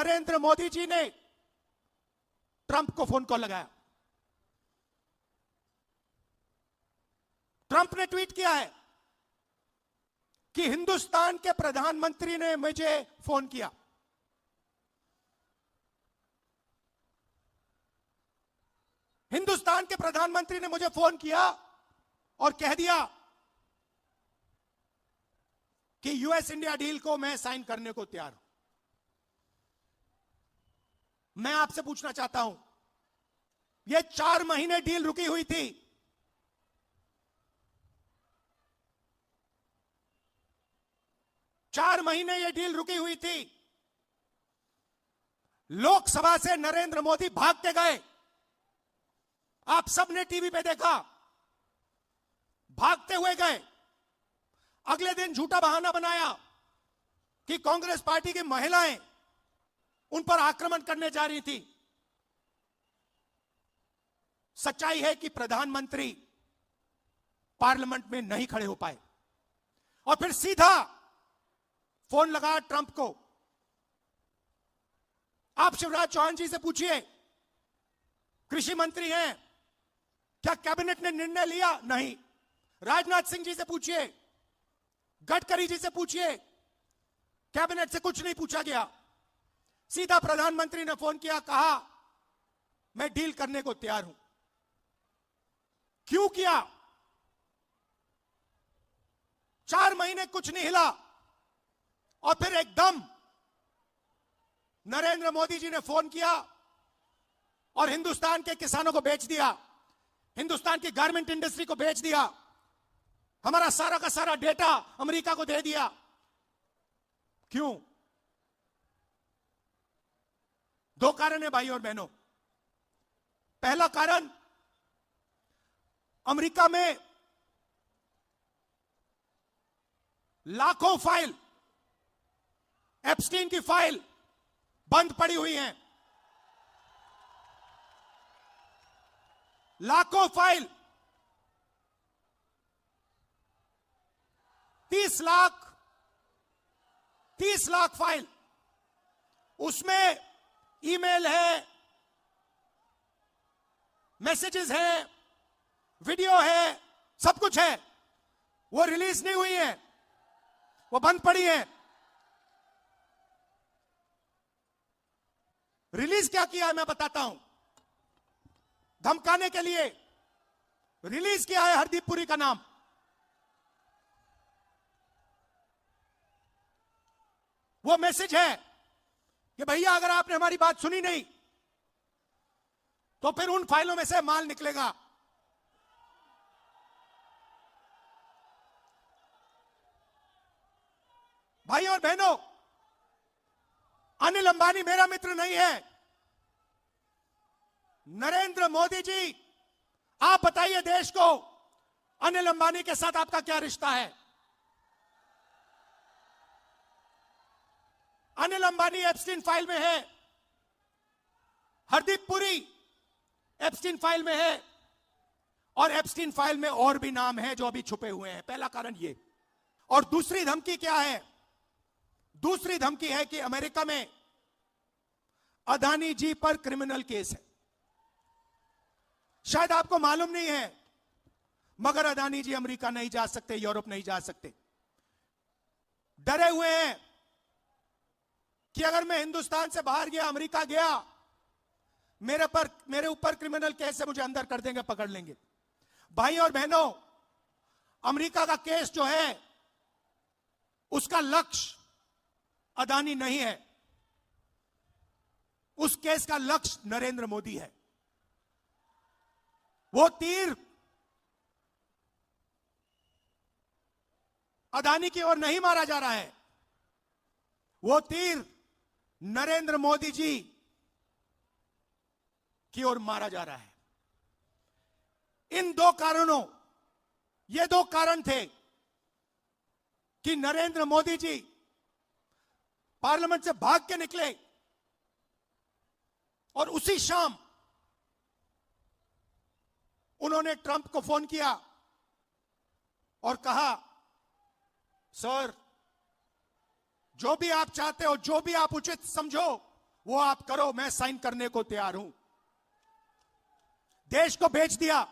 नरेंद्र मोदी जी ने ट्रंप को phone call लगाया। ट्रंप ने ट्वीट किया है कि हिंदुस्तान के प्रधानमंत्री ने मुझे फोन किया। हिंदुस्तान के प्रधानमंत्री ने मुझे फोन किया और कह दिया कि यूएस इंडिया डील को मैं साइन करने को तैयार हूं। मैं आपसे पूछना चाहता हूं, यह 4 महीने डील रुकी हुई थी। चार महीने यह डील रुकी हुई थी। लोकसभा से नरेंद्र मोदी भाग के गए। आप सबने टीवी पे देखा, भागते हुए गए। अगले दिन झूठा बहाना बनाया कि कांग्रेस पार्टी की महिलाएं उन पर आक्रमण करने जा रही थी। सच्चाई है कि प्रधानमंत्री पार्लियामेंट में नहीं खड़े हो पाए और फिर सीधा फोन लगा ट्रंप को। आप शिवराज चौहान जी से पूछिए, कृषि मंत्री हैं, क्या कैबिनेट ने निर्णय लिया? नहीं। राजनाथ सिंह जी से पूछिए, गडकरी जी से पूछिए, कैबिनेट से कुछ नहीं पूछा गया। सीधा प्रधानमंत्री ने फोन किया, कहा मैं डील करने को तैयार हूं। क्यों किया? 4 महीने कुछ नहीं हिला और फिर एकदम नरेंद्र मोदी जी ने फोन किया और हिंदुस्तान के किसानों को बेच दिया, हिंदुस्तान की गारमेंट इंडस्ट्री को बेच दिया, हमारा सारा का सारा डेटा अमेरिका को दे दिया। क्यों? 2 कारण है भाई और बहनों। पहला कारण, अमेरिका में लाखों फाइल, एप्स्टीन की फाइल बंद पड़ी हुई हैं। लाखों फाइल, 30 लाख फाइल, उसमें ईमेल है, मैसेजेस हैं, वीडियो है, सब कुछ है। वो रिलीज नहीं हुई है, वो बंद पड़ी है। रिलीज क्या किया है मैं बताता हूं। धमकाने के लिए रिलीज किया है हरदीप पुरी का नाम। वो मैसेज है कि भैया अगर आपने हमारी बात सुनी नहीं तो फिर उन फाइलों में से माल निकलेगा। भाई और बहनों, अनिल अंबानी मेरा मित्र नहीं है। नरेंद्र मोदी जी, आप बताइए देश को, अनिल अंबानी के साथ आपका क्या रिश्ता है? अनिल अंबानी एप्स्टीन फाइल में है, हरदीप पुरी एप्स्टीन फाइल में है और एप्स्टीन फाइल में और भी नाम हैं जो अभी छुपे हुए हैं। पहला कारण ये। और दूसरी धमकी क्या है? दूसरी धमकी है कि अमेरिका में अदानी जी पर क्रिमिनल केस है। शायद आपको मालूम नहीं है, मगर अदानी जी अमेरिका नहीं जा सकते, यूरोप नहीं जा सकते। डरे हुए हैं कि अगर मैं हिंदुस्तान से बाहर गया, अमेरिका गया, मेरे ऊपर क्रिमिनल केस से मुझे अंदर कर देंगे, पकड़ लेंगे। भाई और बहनों, अमेरिका का केस जो है उसका लक्ष्य अदानी नहीं है, उस केस का लक्ष्य नरेंद्र मोदी है। वो तीर अदानी की ओर नहीं मारा जा रहा है, वो तीर नरेंद्र मोदी जी की ओर मारा जा रहा है। इन 2 कारणों, ये 2 कारण थे कि नरेंद्र मोदी जी पार्लियामेंट से भाग के निकले और उसी शाम उन्होंने ट्रंप को फोन किया और कहा, सर जो भी आप चाहते हो, जो भी आप उचित समझो, वो आप करो, मैं साइन करने को तैयार हूं। देश को बेच दिया।